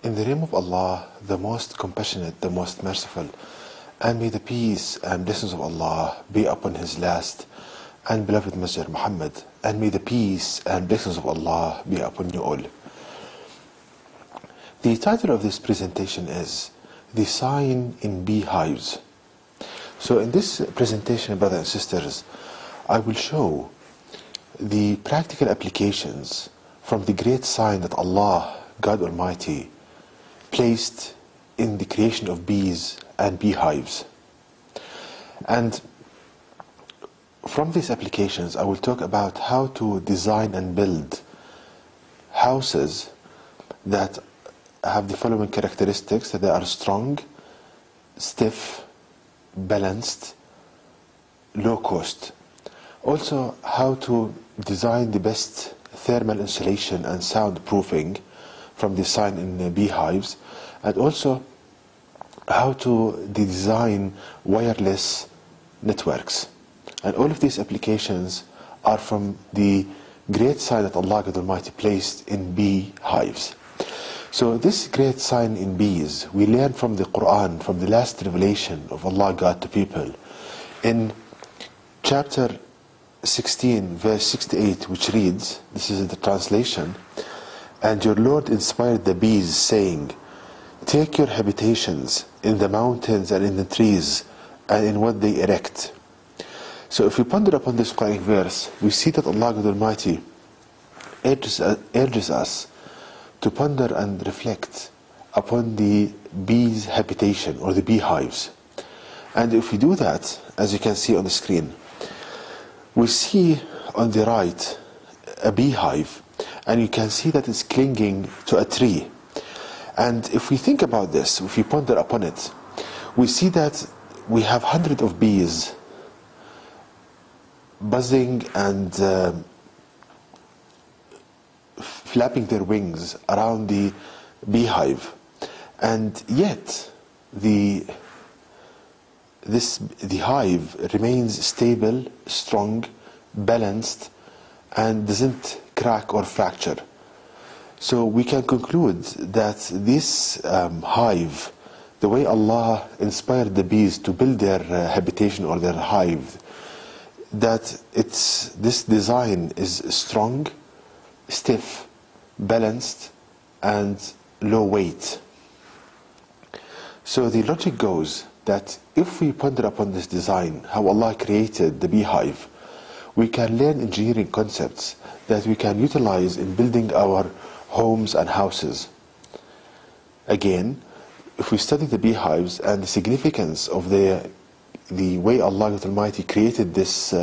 In the name of Allah, the most compassionate, the most merciful, and may the peace and blessings of Allah be upon His last and beloved Messenger Muhammad, and may the peace and blessings of Allah be upon you all. The title of this presentation is The Sign in Beehives. So in this presentation, brothers and sisters, I will show the practical applications from the great sign that Allah, God Almighty, placed in the creation of bees and beehives. And from these applications, I will talk about how to design and build houses that have the following characteristics: that they are strong, stiff, balanced, low cost. Also, how to design the best thermal insulation and soundproofing from the sign in beehives, and also how to design wireless networks. And all of these applications are from the great sign that Allah God Almighty placed in beehives. So this great sign in bees, we learn from the Quran, from the last revelation of Allah God to people. In chapter 16, verse 68, which reads, this is the translation, "And your Lord inspired the bees, saying, take your habitations in the mountains and in the trees and in what they erect." So if we ponder upon this Quranic verse, we see that Allah God Almighty urges us to ponder and reflect upon the bees' habitation or the beehives. And if we do that, as you can see on the screen, we see on the right a beehive, and you can see that it's clinging to a tree. And if we think about this, if we ponder upon it, we see that we have hundreds of bees buzzing and flapping their wings around the beehive, and yet the hive remains stable, strong, balanced, and doesn't crack or fracture. So we can conclude that this hive, the way Allah inspired the bees to build their habitation or their hive, that this design is strong, stiff, balanced, and low weight. So the logic goes that if we ponder upon this design, how Allah created the beehive, we can learn engineering concepts that we can utilize in building our homes and houses. Again, if we study the beehives and the significance of the way Allah Almighty created this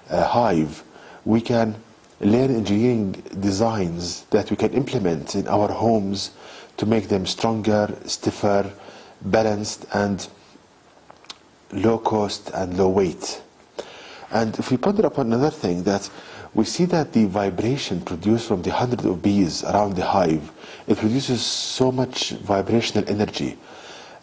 hive, we can learn engineering designs that we can implement in our homes to make them stronger, stiffer, balanced, and low cost and low weight. And if we ponder upon another thing, that we see that the vibration produced from the hundreds of bees around the hive, it produces so much vibrational energy,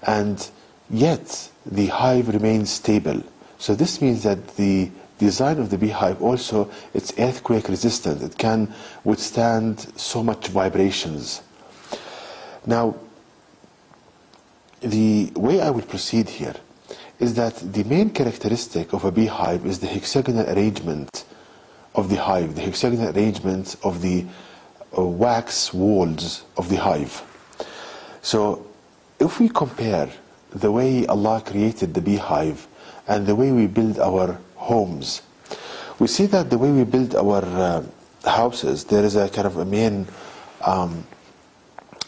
and yet the hive remains stable. So this means that the design of the beehive also, it's earthquake resistant. It can withstand so much vibrations. Now, the way I will proceed here is that the main characteristic of a beehive is the hexagonal arrangement of the hive, the hexagonal arrangement of the wax walls of the hive. So if we compare the way Allah created the beehive and the way we build our homes, we see that the way we build our houses, there is a kind of a main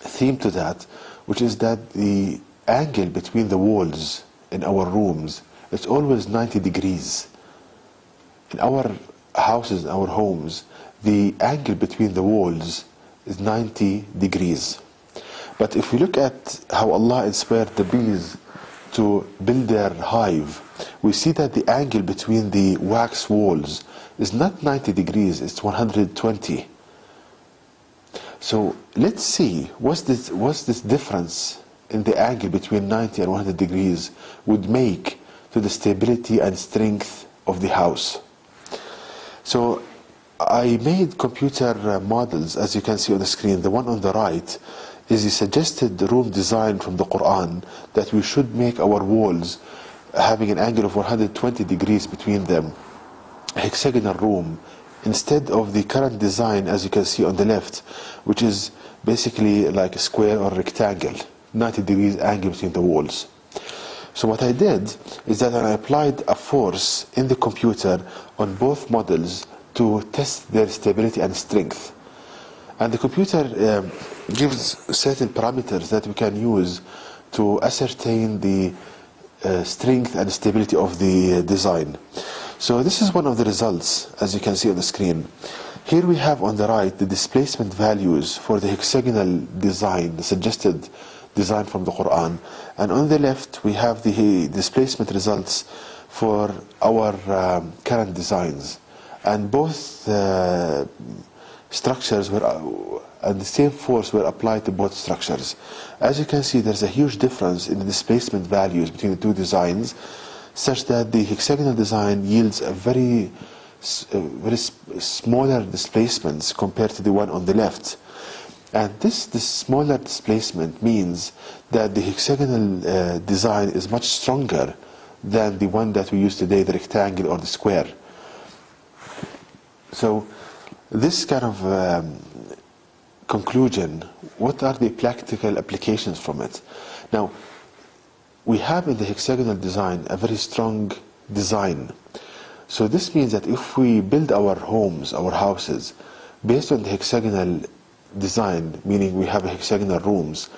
theme to that, which is that the angle between the walls in our rooms, it's always 90 degrees. In our houses, in our homes, the angle between the walls is 90 degrees. But if we look at how Allah inspired the bees to build their hive, we see that the angle between the wax walls is not 90 degrees, it's 120. So let's see, what's this difference in the angle between 90 and 100 degrees would make to the stability and strength of the house. So I made computer models, as you can see on the screen. The one on the right is the suggested room design from the Quran, that we should make our walls having an angle of 120 degrees between them, a hexagonal room, instead of the current design as you can see on the left, which is basically like a square or rectangle, 90 degrees angle between the walls. So what I did is that I applied a force in the computer on both models to test their stability and strength. And the computer gives certain parameters that we can use to ascertain the strength and stability of the design. So this is one of the results, as you can see on the screen. Here we have on the right the displacement values for the hexagonal design, the suggested design from the Quran, and on the left we have the displacement results for our current designs, and both structures were and the same force were applied to both structures. As you can see, there's a huge difference in the displacement values between the two designs, such that the hexagonal design yields a very smaller displacements compared to the one on the left. And this smaller displacement means that the hexagonal design is much stronger than the one that we use today, the rectangle or the square. So this kind of conclusion, what are the practical applications from it? Now, we have in the hexagonal design a very strong design. So this means that if we build our homes, our houses, based on the hexagonal design, meaning we have hexagonal rooms,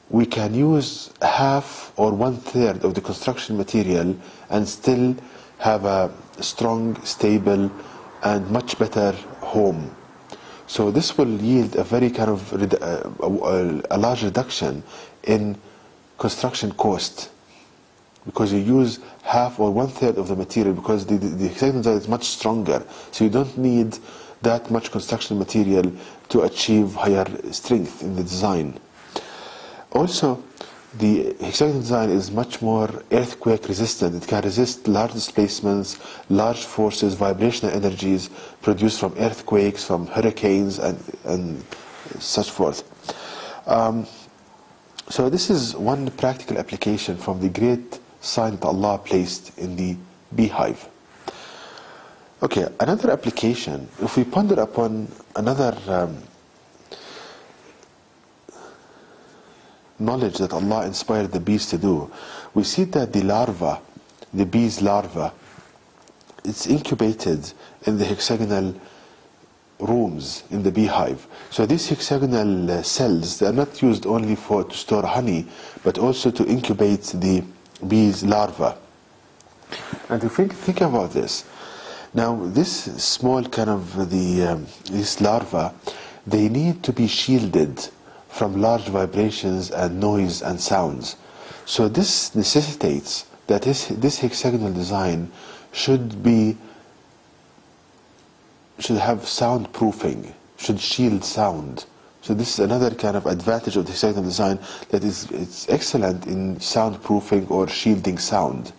we can use half or 1/3 of the construction material and still have a strong, stable, and much better home. So this will yield a very kind of a large reduction in construction cost, because you use half or 1/3 of the material, because the hexagonal design is much stronger, so you don't need that much construction material to achieve higher strength in the design. Also, the hexagonal design is much more earthquake resistant. It can resist large displacements, large forces, vibrational energies produced from earthquakes, from hurricanes, and such forth. So this is one practical application from the great sign that Allah placed in the beehive. Okay, another application, if we ponder upon another knowledge that Allah inspired the bees to do, we see that the larva, the bee's larva, it's incubated in the hexagonal rooms in the beehive. So these hexagonal cells, they are not used only to store honey, but also to incubate the bee's larva. And to think about this, now this small kind of these larvae, they need to be shielded from large vibrations and noise and sounds. So this necessitates that this hexagonal design should have soundproofing, should shield sound. So this is another kind of advantage of the hexagonal design, that it's excellent in soundproofing or shielding sound.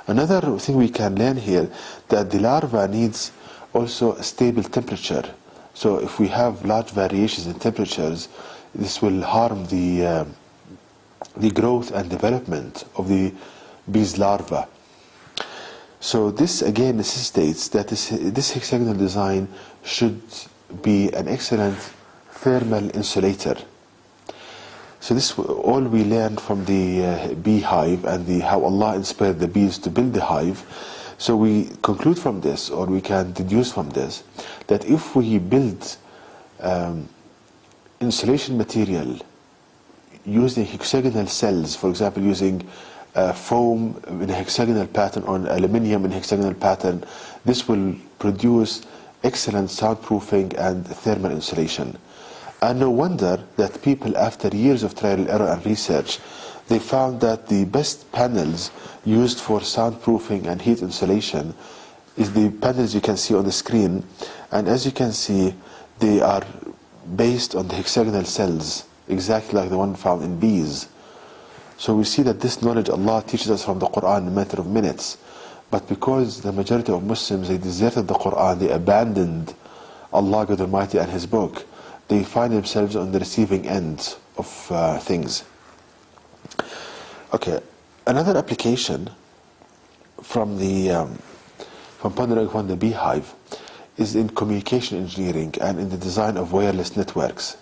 Another thing we can learn here, that the larva needs also a stable temperature. So if we have large variations in temperatures, this will harm the growth and development of the bee's larva. So this again necessitates that this hexagonal design should be an excellent thermal insulator. So this all we learned from the beehive and how Allah inspired the bees to build the hive. So we conclude from this, or we can deduce from this, that if we build insulation material using hexagonal cells, for example using foam in a hexagonal pattern or aluminium in a hexagonal pattern, this will produce excellent soundproofing and thermal insulation. And no wonder that people, after years of trial and error and research, they found that the best panels used for soundproofing and heat insulation is the panels you can see on the screen. And as you can see, they are based on the hexagonal cells, exactly like the one found in bees. So we see that this knowledge Allah teaches us from the Quran in a matter of minutes. But because the majority of Muslims, they deserted the Quran, they abandoned Allah God Almighty and His book, they find themselves on the receiving end of things. Okay, another application from pondering upon the beehive is in communication engineering and in the design of wireless networks.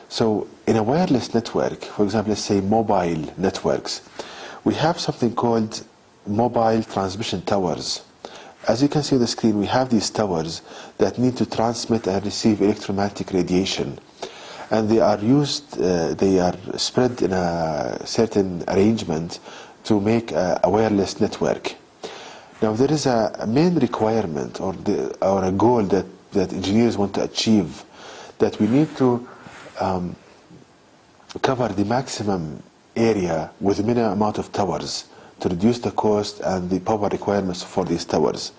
So in a wireless network, for example, let's say mobile networks, we have something called mobile transmission towers. As you can see on the screen, we have these towers that need to transmit and receive electromagnetic radiation. And they are used, they are spread in a certain arrangement to make a wireless network. Now there is a main requirement or a goal that engineers want to achieve, that we need to cover the maximum area with a minimum amount of towers to reduce the cost and the power requirements for these towers.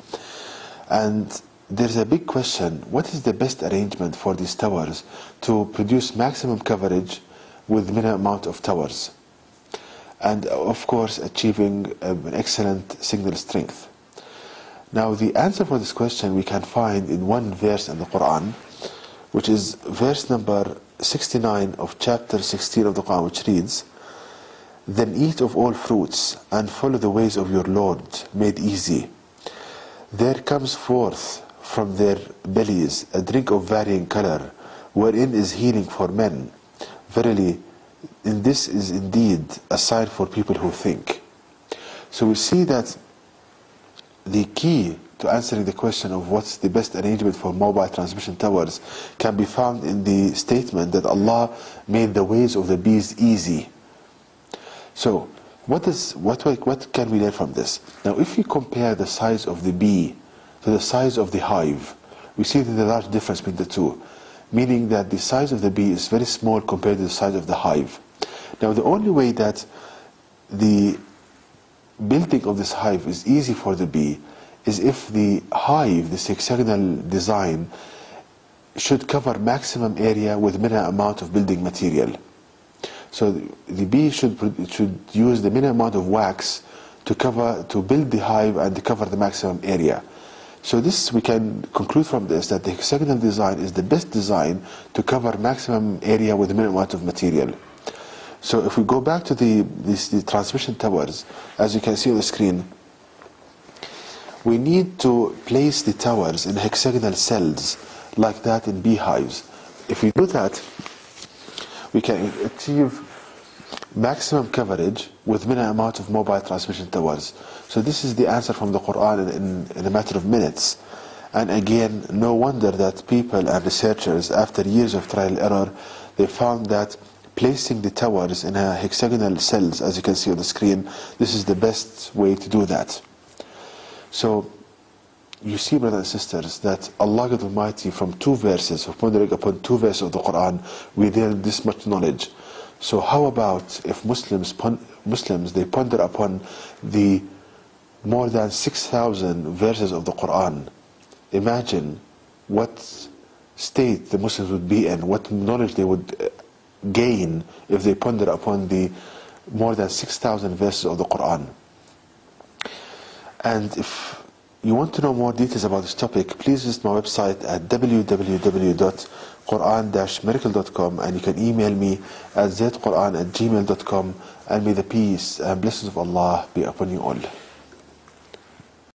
And there's a big question: what is the best arrangement for these towers to produce maximum coverage with minimum amount of towers, and of course achieving an excellent signal strength? Now the answer for this question we can find in one verse in the Quran, which is verse number 69 of chapter 16 of the Quran, which reads, "Then eat of all fruits and follow the ways of your Lord made easy. There comes forth from their bellies a drink of varying color, wherein is healing for men. Verily, in this is indeed a sign for people who think." So we see that the key to answering the question of what's the best arrangement for mobile transmission towers can be found in the statement that Allah made the ways of the bees easy. So what can we learn from this? Now if we compare the size of the bee to the size of the hive, we see that there's a large difference between the two, meaning that the size of the bee is very small compared to the size of the hive. Now the only way that the building of this hive is easy for the bee is if the hive, this hexagonal design, should cover maximum area with minimum amount of building material. So the bee should use the minimum amount of wax to build the hive and to cover the maximum area. So this, we can conclude from this that the hexagonal design is the best design to cover maximum area with the minimum amount of material. So if we go back to the transmission towers, as you can see on the screen, we need to place the towers in hexagonal cells like that in beehives. If we do that, we can achieve maximum coverage with minimum amount of mobile transmission towers. So this is the answer from the Quran in a matter of minutes. And again, no wonder that people and researchers, after years of trial and error, they found that placing the towers in a hexagonal cells, as you can see on the screen, this is the best way to do that. So you see, brothers and sisters, that Allah God Almighty, from two verses, of pondering upon two verses of the Quran, we learn this much knowledge. So how about if Muslims they ponder upon the more than 6,000 verses of the Quran? Imagine what state the Muslims would be in, what knowledge they would gain if they ponder upon the more than 6,000 verses of the Quran. And if you want to know more details about this topic, please visit my website at www.quran-miracle.com, and you can email me at zaidquran@gmail.com, and may the peace and blessings of Allah be upon you all.